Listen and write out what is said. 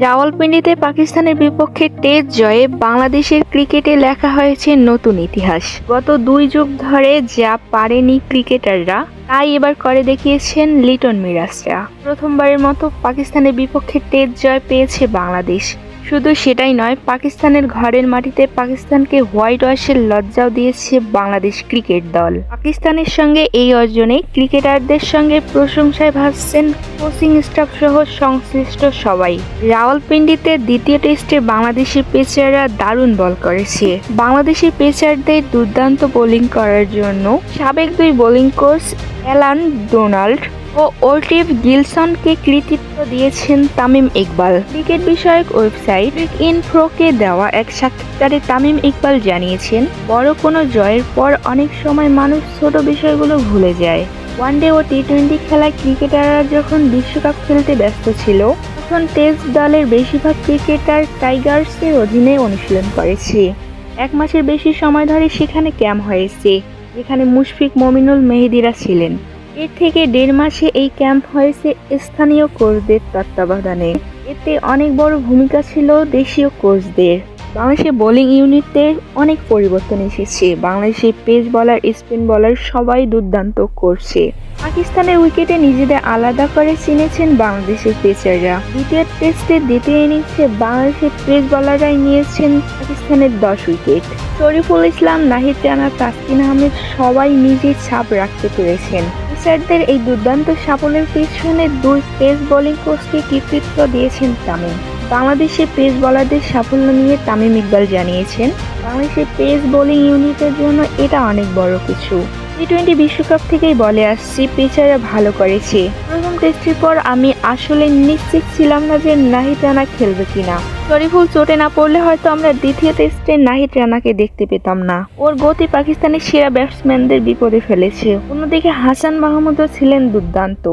রাওয়ালপিন্ডিতে পাকিস্তানের বিপক্ষে টেস্ট জয়ে বাংলাদেশের ক্রিকেটে লেখা হয়েছে নতুন ইতিহাস। গত 2 যুগ ধরে যা পারেনি ক্রিকেটাররা, তাই এবার করে দেখিয়েছেন লিটন মিরাজরা। প্রথমবারের মতো পাকিস্তানের বিপক্ষে টেস্ট জয় পেয়েছে বাংলাদেশ। শুধু সেটাই নয়, পাকিস্তানের ঘরের মাটিতে পাকিস্তানকে হোয়াইট ওয়াশের লজ্জাও দিয়েছে বাংলাদেশ ক্রিকেট দল। পাকিস্তানের সঙ্গে এই অর্জনে ক্রিকেটারদের সঙ্গে প্রশংসায় ভাসছেন কোচিং স্টাফ সহ সংশ্লিষ্ট সবাই। রাওয়ালপিন্ডিতে দ্বিতীয় টেস্টে বাংলাদেশি পেসাররা দারুণ বল করেছে। বাংলাদেশি পেসারদের দুর্দান্ত বোলিং করার জন্য সাবেক 2 বোলিং কোচ অ্যালান ডোনাল্ড ও ওল্টিভ গিলসনকে কৃতিত্ব দিয়েছেন তামিম ইকবাল। ক্রিকেট বিষয়ক ওয়েবসাইট ক্রিকইনফোকে দেওয়া এক সাক্ষাৎকারে তামিম ইকবাল জানিয়েছেন, বড় কোনো জয়ের পর অনেক সময় মানুষ ছোট বিষয়গুলো ভুলে যায়। ওয়ানডে ও টি-20 খেলায় ক্রিকেটাররা যখন বিশ্বকাপ খেলতে ব্যস্ত ছিল, তখন টেস্ট দলের বেশিরভাগ ক্রিকেটার টাইগার্সের অধীনে অনুশীলন করেছে। 1 মাসের বেশি সময় ধরে সেখানে ক্যাম্প হয়েছে, যেখানে মুশফিক, মমিনুল, মেহেদীরা ছিলেন। এর থেকে 1.5 মাসে এই ক্যাম্প হয়েছে স্থানীয় কোচদের তত্ত্বাবধানে। এতে অনেক বড় ভূমিকা ছিল দেশীয় কোচদের। বাংলাদেশের বোলিং ইউনিটের অনেক পরিবর্তন এসেছে। বাংলাদেশের পেস বোলার, স্পিন বোলার সবাই দুর্দান্ত করছে। পাকিস্তানের উইকেটে নিজেদের আলাদা করে চিনেছেন বাংলাদেশের পেসাররা। দ্বিতীয় টেস্টের দ্বিতীয় ইনিংসে বাংলাদেশের পেস বোলাররাই নিয়েছেন পাকিস্তানের 10 উইকেট। শরীফুল ইসলাম, নাহিদ রানা, তাসকিন আহমেদ সবাই নিজের ছাপ রাখতে পেরেছেন। পেসারদের এই দুর্দান্ত সাফল্যের পেছনে 2 পেস বোলিং কোচকে কৃতিত্ব দিয়েছেন তামিম। বাংলাদেশের পেস বোলারদের সাফল্য নিয়ে তামিম ইকবাল জানিয়েছেন, বাংলাদেশের পেস বোলিং ইউনিটের জন্য এটা অনেক বড় কিছু। টি-20 বিশ্বকাপ থেকেই বলে আসছি, পেসাররা ভালো করেছে। প্রথম টেস্টের পর আমি আসলে নিশ্চিত ছিলাম না যে নাহিদ রানা খেলবে কিনা। শরীফুল চোটে না পড়লে হয়তো আমরা দ্বিতীয় টেস্টে নাহিদ রানাকে দেখতে পেতাম না। ওর গতি পাকিস্তানের সেরা ব্যাটসম্যানদের বিপদে ফেলেছে। অন্যদিকে হাসান মাহমুদও ছিলেন দুর্দান্ত।